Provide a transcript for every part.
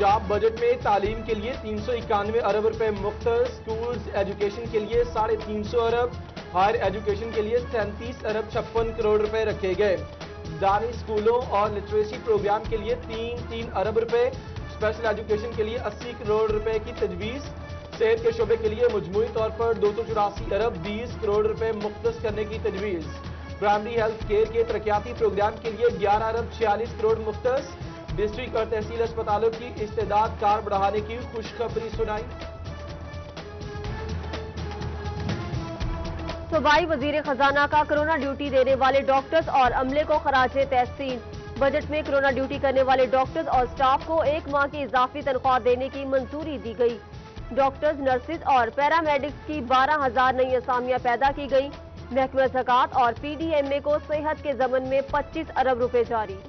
Punjab budget में तालीम के लिए 391 अरब रुपए मुख्तर, स्कूल्स एजुकेशन के लिए 350 अरब, हायर एजुकेशन के लिए 37 अरब 56 करोड़ रुपए रखे गए। दानी स्कूलों और लिटरेसी प्रोग्राम के लिए 3 अरब रुपए, स्पेशल एजुकेशन के लिए 80 करोड़ रुपए की तजवीज़। सेहत के शोबे के लिए मजमूई तौर पर 284 अरब 20 करोड़ रुपए मुख्तस करने की तजवीज़। प्राइमरी हेल्थ केयर के तरक्याती प्रोग्राम के लिए 11 अरब 46 करोड़ मुख्तस। डिस्ट्रिक्ट और तहसील अस्पतालों की इस्तेदाद कार बढ़ाने की खुशखबरी सुनाई। सूबाई वजीर खजाना का कोरोना ड्यूटी देने वाले डॉक्टर्स और अमले को खराजे तहसीन। बजट में कोरोना ड्यूटी करने वाले डॉक्टर्स और स्टाफ को 1 माह की इजाफी तनख्वाह देने की मंजूरी दी गई। डॉक्टर्स, नर्सिस और पैरामेडिक्स की 12,000 नई असामियां पैदा की गई। महकमा ज़कात और PDMA को सेहत के ज़मन में 25 अरब रुपए जारी।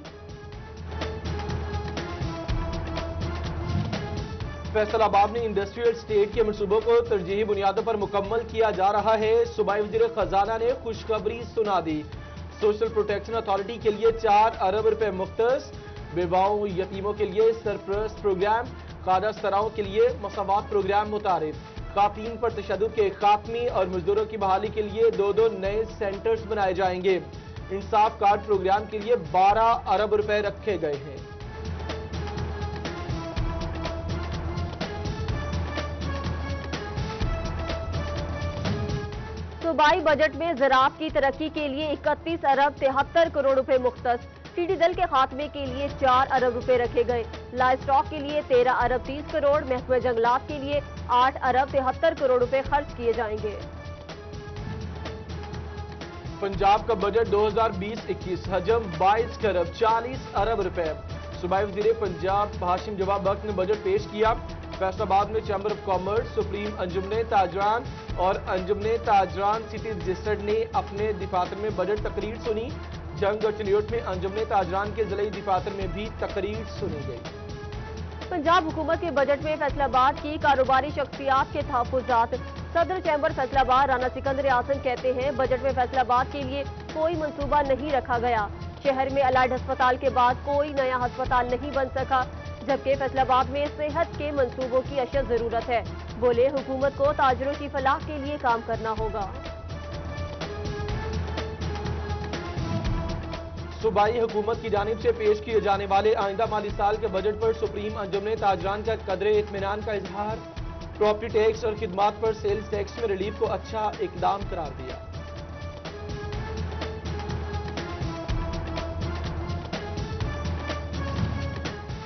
फैसलाबाद में इंडस्ट्रियल स्टेट के मनसूबों को तरजीही बुनियादों पर मुकम्मल किया जा रहा है। सूबाई वज़ीर खजाना ने खुशखबरी सुना दी। सोशल प्रोटेक्शन अथॉरिटी के लिए 4 अरब रुपए मुख्तस, बेवाओं यतीमों के लिए सरपरस्त प्रोग्राम, कादा सराओं के लिए मसावात प्रोग्राम मुतारिफ, खातीन पर तशद्दुद के खात्मे और मजदूरों की बहाली के लिए 2 नए सेंटर्स बनाए जाएंगे। इंसाफ कार्ड प्रोग्राम के लिए 12 अरब रुपए रखे गए हैं। सूबाई बजट में ज़राअत की तरक्की के लिए 31 अरब 73 करोड़ रुपए मुख्तस। टिड्डी दल के खात्मे के लिए 4 अरब रुपए रखे गए। लाइव स्टॉक के लिए 13 अरब 30 करोड़, महकमा जंगलात के लिए 8 अरब 73 करोड़ रुपए खर्च किए जाएंगे। पंजाब का बजट 2020-21 हजम 22 खरब 40 अरब रुपए। सूबाई वज़ीर पंजाब हाशिम जवाब बख्श ने बजट पेश किया। फैसलाबाद में चैम्बर ऑफ कॉमर्स, सुप्रीम अंजुमने ताजरान और अंजुमने ताजरान सिटी रजिस्टर्ड ने अपने दफातर में बजट तकरीर सुनी। जंग और चनियोट में अंजुमने ताजरान के ज़िले दफातर में भी तकरीर सुनी गई। पंजाब हुकूमत के बजट में फैसलाबाद की कारोबारी शख्सियात के तहफ़्फ़ुज़ात। सदर चैम्बर फैसलाबाद राना सिकंदर आज़म कहते हैं, बजट में फैसलाबाद के लिए कोई मंसूबा नहीं रखा गया। शहर में अलाइड अस्पताल के बाद कोई नया अस्पताल नहीं बन सका, जबकि फैसलाबाद में सेहत के मंसूबों की अशद जरूरत है। बोले, हुकूमत को ताजरों की फलाह के लिए काम करना होगा। सूबाई हुकूमत की जानिब से पेश किए जाने वाले आइंदा माली साल के बजट पर सुप्रीम अंजुमने ताजरान का कदरे इत्मीनान का इजहार। प्रॉपर्टी टैक्स और खिदमात पर सेल्स टैक्स में रिलीफ को अच्छा इकदाम करार दिया।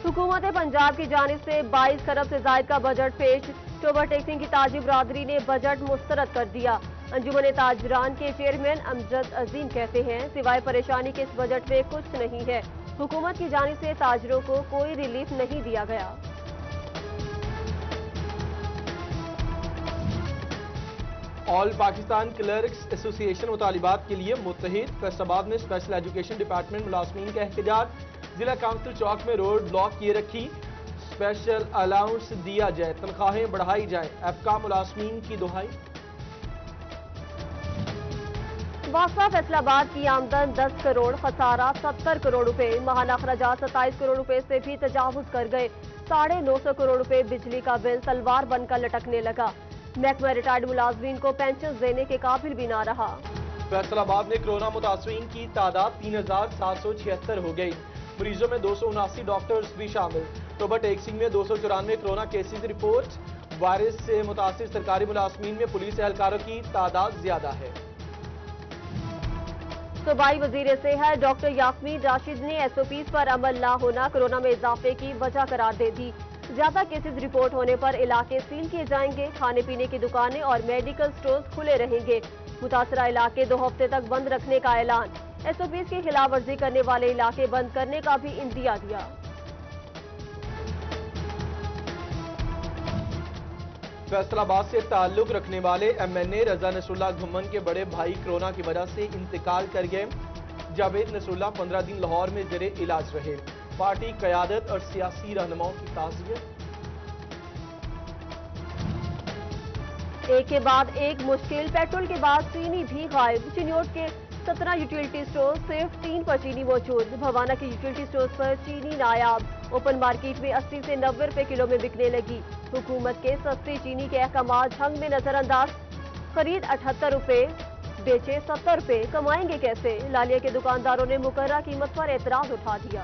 हुकूमत पंजाब की जानिब से 22 खरब से जायद का बजट पेश। टोबर टैक्सिंग की ताजी बरादरी ने बजट मुस्तरद कर दिया। अंजुमन ताजरान के चेयरमैन अमजद अजीम कहते हैं, सिवाय परेशानी के इस बजट में कुछ नहीं है। हुकूमत की जानिब से ताजरों को कोई रिलीफ नहीं दिया गया। ऑल पाकिस्तान क्लर्क्स एसोसिएशन मुतालिबात के लिए मुत्तहिद। फैसलाबाद में स्पेशल एजुकेशन डिपार्टमेंट मुलाजमीन का एहतजाज। जिला काउंसिल चौक में रोड ब्लॉक किए रखी। स्पेशल अलाउंस दिया जाए, तनख्वाहें बढ़ाई जाए, एफका मुलाजमीन की दुहाई। वासा फैसलाबाद की आमदन 10 करोड़, खसारा 70 करोड़ रुपए। माहाना अखराजात 27 करोड़ रुपए से भी तजावुज कर गए। 950 करोड़ रुपए बिजली का बिल तलवार बनकर लटकने लगा। महकमा रिटायर्ड मुलाजमीन को पेंशन देने के काबिल भी ना रहा। फैसलाबाद में कोरोना मुतासरीन की तादाद 3776 हो गई। मरीजों में 279 डॉक्टर्स भी शामिल। टोबर टैक्सिंग में 294 कोरोना केसेज रिपोर्ट। वायरस से मुतासिर सरकारी मुलाजमीन में पुलिस एहलकारों की तादाद ज्यादा है। सूबाई वजीर सेहत डॉक्टर यास्मीन राशिद ने SOPs पर अमल ना होना कोरोना में इजाफे की वजह करार दे दी। ज्यादा केसेज रिपोर्ट होने पर इलाके सील किए जाएंगे। खाने पीने की दुकानें और मेडिकल स्टोर्स खुले रहेंगे। मुतासरा इलाके 2 हफ्ते तक बंद रखने का ऐलान। SOPs की खिलाफ वर्जी करने वाले इलाके बंद करने का भी इंदिया दिया। फैसलाबाद से ताल्लुक रखने वाले MNA रजा नसरुल्लाह घुमन के बड़े भाई कोरोना की वजह से इंतकाल कर गए। जावेद नसरुल्लाह 15 दिन लाहौर में जेरे इलाज रहे। पार्टी क़यादत और सियासी रहनुमाओं की ताज़ियत। एक के बाद एक मुश्किल, पेट्रोल के बाद चीनी भी गायब। चिन्योट के 17 यूटिलिटी स्टोर, सिर्फ 3 पर चीनी मौजूद। भवाना के यूटिलिटी स्टोर पर चीनी नायाब। ओपन मार्केट में 80 से 90 रुपए किलो में बिकने लगी। हुकूमत के सस्ती चीनी के अहकाम झंग में नजरअंदाज। खरीद 78 रुपए, बेचे 70 रुपए, कमाएंगे कैसे? लालिया के दुकानदारों ने मुकर्रर कीमत पर एतराज उठा दिया।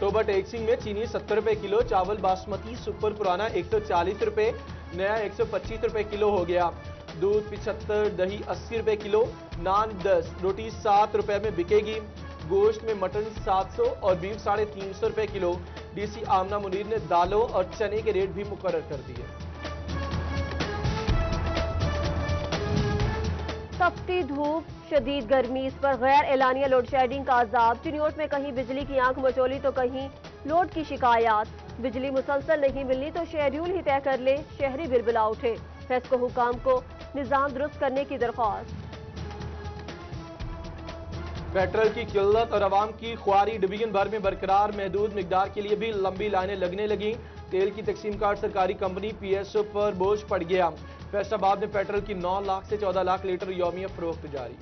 टोबा टेक्सिंग में चीनी 70 रुपए किलो, चावल बासमती सुपर पुराना 140 रुपए, नया 125 रुपए किलो हो गया। दूध 75, दही 80 रुपए किलो, नान 10, रोटी 7 रुपए में बिकेगी। गोश्त में मटन 700 और बीफ 350 रुपए किलो। डीसी आमना मुनीर ने दालों और चने के रेट भी मुकर्रर कर दिए। तपती धूप, शदीद गर्मी, इस पर गैर एलानिया लोड शेडिंग का अजाब। चिन्योट में कहीं बिजली की आंख मचोली तो कहीं लोड की शिकायत। बिजली मुसलसल नहीं मिलनी तो शेड्यूल ही तय कर ले, शहरी बिलबिला उठे। फेस्को हुकाम को निजाम दुरुस्त करने की दरख्वास्त। पेट्रोल की किल्लत और अवाम की ख्वारी डिवीजन भर में बरकरार। महदूद मिकदार के लिए भी लंबी लाइनें लगने लगी। तेल की तकसीम कार सरकारी कंपनी पीएसओ पर बोझ पड़ गया। फैसलाबाद में पेट्रोल की 9 लाख से 14 लाख लीटर यौमिया फरोख्त जारी।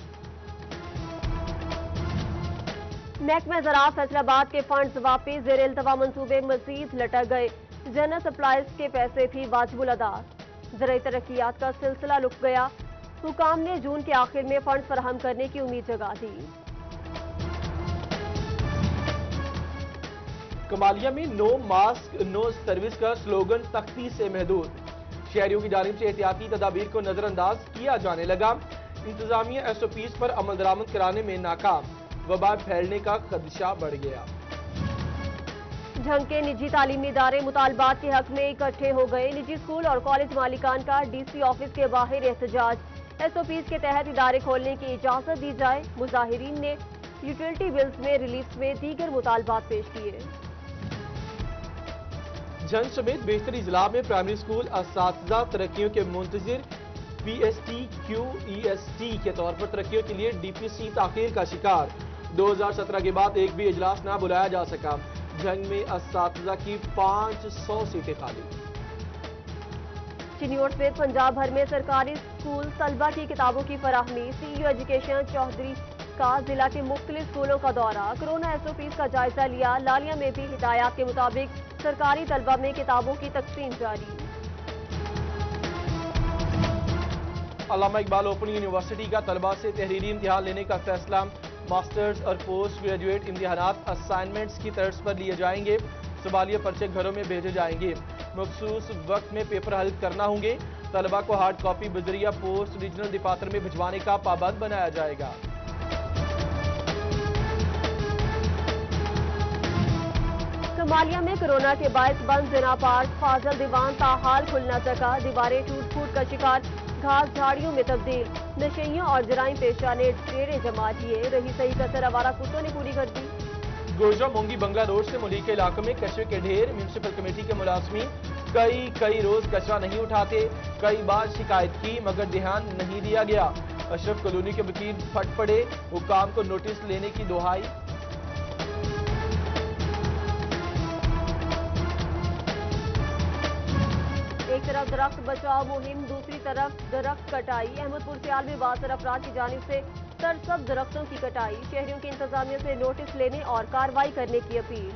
महकमा ज़राअत फैसलाबाद के फंड्स वापिस, ज़ेर इल्तवा मंसूबे मजीद लटक गए। जनरल सप्लाईज के पैसे भी वाजिबुल अदा। ज़राई तरक्कियात का सिलसिला रुक गया। हुकाम ने जून के आखिर में फंड फराहम करने की उम्मीद जगा दी। कमालिया में नो मास्क नो सर्विस का स्लोगन सख्ती से महदूद। शहरियों की जानिब से एहतियाती तदाबीर को नजरअंदाज किया जाने लगा। इंतजामिया एसओपीज पर अमल दरामद कराने में नाकाम। वबा फैलने का खदशा बढ़ गया। झंग के निजी तालीमी इदारे मुतालबात के हक में इकट्ठे हो गए। निजी स्कूल और कॉलेज मालिकान का डीसी ऑफिस के बाहर एहतजाज। एसओपीज के तहत इदारे खोलने की इजाजत दी जाए। मुजाहिरीन ने यूटिलिटी बिल्स में रिलीफ में दीगर मुतालबात पेश किए। झंग समेत बेशतरी जिला में प्राइमरी स्कूल असातिज़ा तरक्कियों के मुंतजिर PSTQEST के तौर पर तरक्कियों के लिए DPC ताखीर का शिकार। 2017 के बाद एक भी इजलास न बुलाया जा सका। झंग में असातिज़ा की 500 सीटें खाली। चिन्योट समेत पंजाब भर में सरकारी स्कूल तलबा की किताबों की फराहमी। CEO एजुकेशन चौधरी का जिला के मुख्तलिफ स्कूलों का दौरा। कोरोना एसओपीज का जायजा लिया। लालिया में भी हिदायत के मुताबिक सरकारी तलबा में किताबों की तकसीम जारी। अल्लामा इकबाल ओपन यूनिवर्सिटी का तलबा से तहरीरी इम्तिहान लेने का फैसला। मास्टर्स और पोस्ट ग्रेजुएट इम्तिहानात असाइनमेंट्स की तर्ज पर लिए जाएंगे। सवालिया पर्चे घरों में भेजे जाएंगे। मखसूस वक्त में पेपर हल करना होंगे। तलबा को हार्ड कॉपी बजरिया पोस्ट रीजनल दफातर में भिजवाने का पाबंद बनाया जाएगा। कमालिया में कोरोना के बायस बंद जिना पार्क फाजल दीवान ताहाल खुल न सका। दीवारें टूट फूट का शिकार, घास झाड़ियों में तब्दील। नशेइयों और जराइम पेशा ने डेरे जमा दिए। रही सही कसर आवारा कुत्तों ने पूरी कर दी। गोजा मोंगी बंगला रोड से मुल्क के इलाकों में कचरे के ढेर। म्यूनिसिपल कमेटी के मुलाजमीन कई रोज कचरा नहीं उठाते। कई बार शिकायत की मगर ध्यान नहीं दिया गया। अशरफ कॉलोनी के वकील फट पड़े। हुकाम को नोटिस लेने की दुहाई। एक तरफ दरख्त बचाव मुहिम, दूसरी तरफ दरख्त कटाई। अहमदपुर सियाल में बासर अफराद की जानिब से सरसब्ज दरख्तों की कटाई। शहरियों की इंतजामिया से नोटिस लेने और कार्रवाई करने की अपील।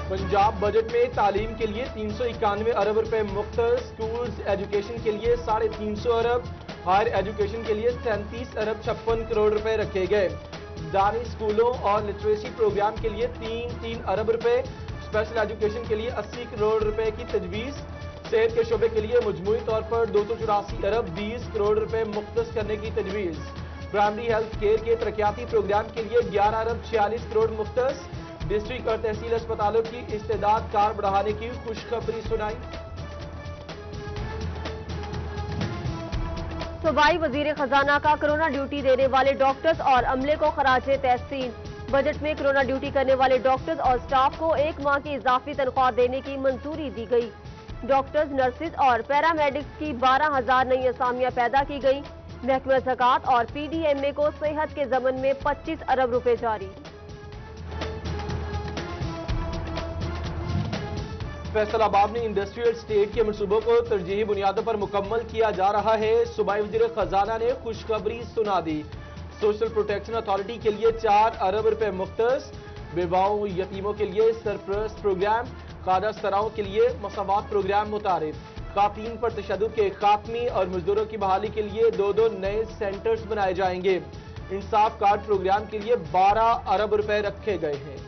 पंजाब बजट में तालीम के लिए 391 अरब रुपए मुफ्त। स्कूल्स एजुकेशन के लिए 350 अरब। हायर एजुकेशन के लिए 37 अरब 56 करोड़ रुपए रखे गए। दानी स्कूलों और लिटरेसी प्रोग्राम के लिए 3 अरब रुपए। स्पेशल एजुकेशन के लिए 80 करोड़ रुपए की तजवीज़। सेहत के शोबे के लिए मजमूई तौर पर 284 अरब 20 करोड़ रुपए मुख्तस करने की तजवीज़। प्राइमरी हेल्थ केयर के तरक्याती प्रोग्राम के लिए 11 अरब 46 करोड़ मुख्तस। डिस्ट्रिक्ट और तहसील अस्पतालों की इस्तेदाद कार बढ़ाने की खुशखबरी सुनाई। सूबाई वजीर खजाना का कोरोना ड्यूटी देने वाले डॉक्टर्स और अमले को खराजे तहसीन। बजट में कोरोना ड्यूटी करने वाले डॉक्टर्स और स्टाफ को 1 माह की इजाफी तनख्वाह देने की मंजूरी दी गई। डॉक्टर्स, नर्सिस और पैरामेडिक्स की 12,000 नई असामियां पैदा की गई। महकमा ज़कात और PDMA को सेहत के ज़मन में 25 अरब रुपए जारी। फैसल आबाद में इंडस्ट्रियल स्टेट के मंसूबों को तरजीही बुनियादों पर मुकम्मल किया जा रहा है। सूबाई वज़ीर खजाना ने खुशखबरी सुना दी। सोशल प्रोटेक्शन अथॉरिटी के लिए 4 अरब रुपए मुख्तस, बेवाओं यतीमों के लिए सरपरस्त प्रोग्राम, कादा सराओं के लिए मसावात प्रोग्राम मुतारिफ, खातन पर तशद्दुद के खात्मे और मजदूरों की बहाली के लिए 2 नए सेंटर्स बनाए जाएंगे। इंसाफ कार्ड प्रोग्राम के लिए 12 अरब रुपए रखे गए हैं।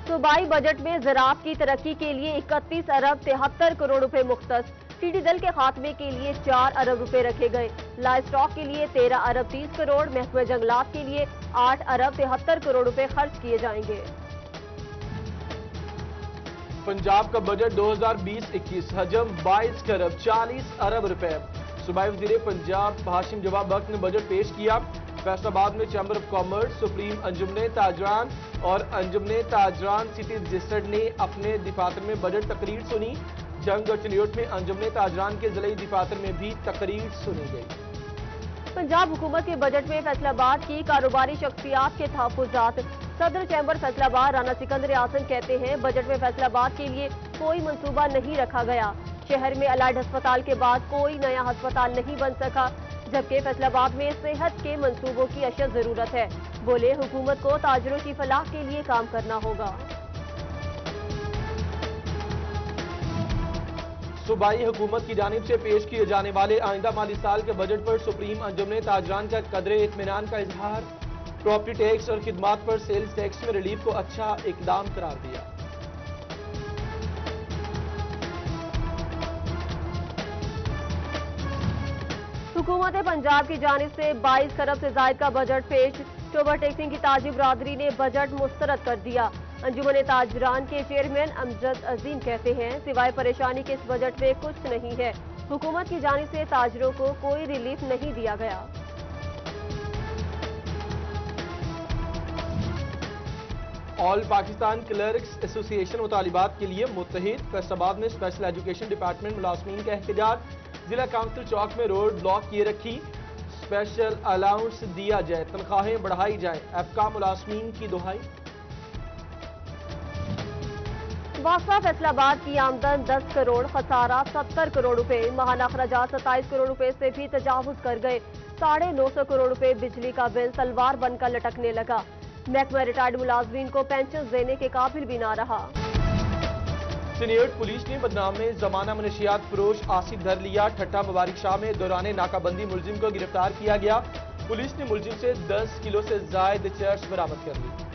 सूबाई बजट में ज़राअत की तरक्की के लिए 31 अरब 73 करोड़ रुपए मुख्तस, टिड्डी दल के खात्मे के लिए 4 अरब रुपए रखे गए, लाइव स्टॉक के लिए 13 अरब 30 करोड़, महकमे जंगलात के लिए 8 अरब 73 करोड़ रुपए खर्च किए जाएंगे। पंजाब का बजट 2020-21 हजम 22 खरब 40 अरब रुपए। सूबाई वज़ीर पंजाब हाशिम जवाब बख्श ने बजट पेश किया। फैसलाबाद में चैम्बर ऑफ कॉमर्स, सुप्रीम अंजुमने ताजरान और अंजुमने ताजरान सिटी रजिस्टर्ड ने अपने दफातर में बजट तकरीर सुनी। जंग और चनियोट में अंजुमने ताजरान के ज़िले दफातर में भी तकरीर सुनी गई। पंजाब हुकूमत के बजट में फैसलाबाद की कारोबारी शख्सियात के तहफ़्फ़ुज़ात। सदर चैम्बर फैसलाबाद राना सिकंदर आसन कहते हैं, बजट में फैसलाबाद के लिए कोई मंसूबा नहीं रखा गया। शहर में अलाइड अस्पताल के बाद कोई नया अस्पताल नहीं बन सका, जबकि फैसलाबाद में सेहत के मंसूबों की अशद जरूरत है। बोले, हुकूमत को ताजरों की फलाह के लिए काम करना होगा। सूबाई हुकूमत की जानिब से पेश किए जाने वाले आइंदा माली साल के बजट पर सुप्रीम अंजुमने ताजरान का कदरे इत्मीनान का इजहार। प्रॉपर्टी टैक्स और खिदमात पर सेल्स टैक्स में रिलीफ को अच्छा इकदाम करार दिया। हुकूमत पंजाब की जानिब से 22 खरब से जायद का बजट पेश। टोबर टैक्सिंग की ताजी बरादरी ने बजट मुस्तरद कर दिया। अंजुमन ताजरान के चेयरमैन अमजद अजीम कहते हैं, सिवाय परेशानी के इस बजट में कुछ नहीं है। हुकूमत की जानिब से ताजरों को कोई रिलीफ नहीं दिया गया। ऑल पाकिस्तान क्लर्क्स एसोसिएशन मुतालिबात के लिए मुत्तहिद। फैसलाबाद में स्पेशल एजुकेशन डिपार्टमेंट मुलाजमीन का एहतजाज। जिला काउंसिल चौक में रोड ब्लॉक किए रखी। स्पेशल अलाउंस दिया जाए, तनख्वाहें बढ़ाई जाए, एफका मुलाजमीन की दुहाई। वासा फैसलाबाद की आमदन 10 करोड़, खसारा 70 करोड़ रुपए, माहाना अखराजात 27 करोड़ रुपए से भी तजावुज कर गए। 950 करोड़ रुपए बिजली का बिल तलवार बनकर लटकने लगा। महकमा रिटायर्ड मुलाजमीन को पेंशन देने के काबिल भी ना रहा। चनियोट पुलिस ने बदनाम में जमाना मनशियात फरोश आसिफ धर लिया। ठट्टा मुबारक शाह में दौरान नाकाबंदी मुलजिम को गिरफ्तार किया गया। पुलिस ने मुलजिम से 10 किलो से जायद चर्स बरामद कर ली।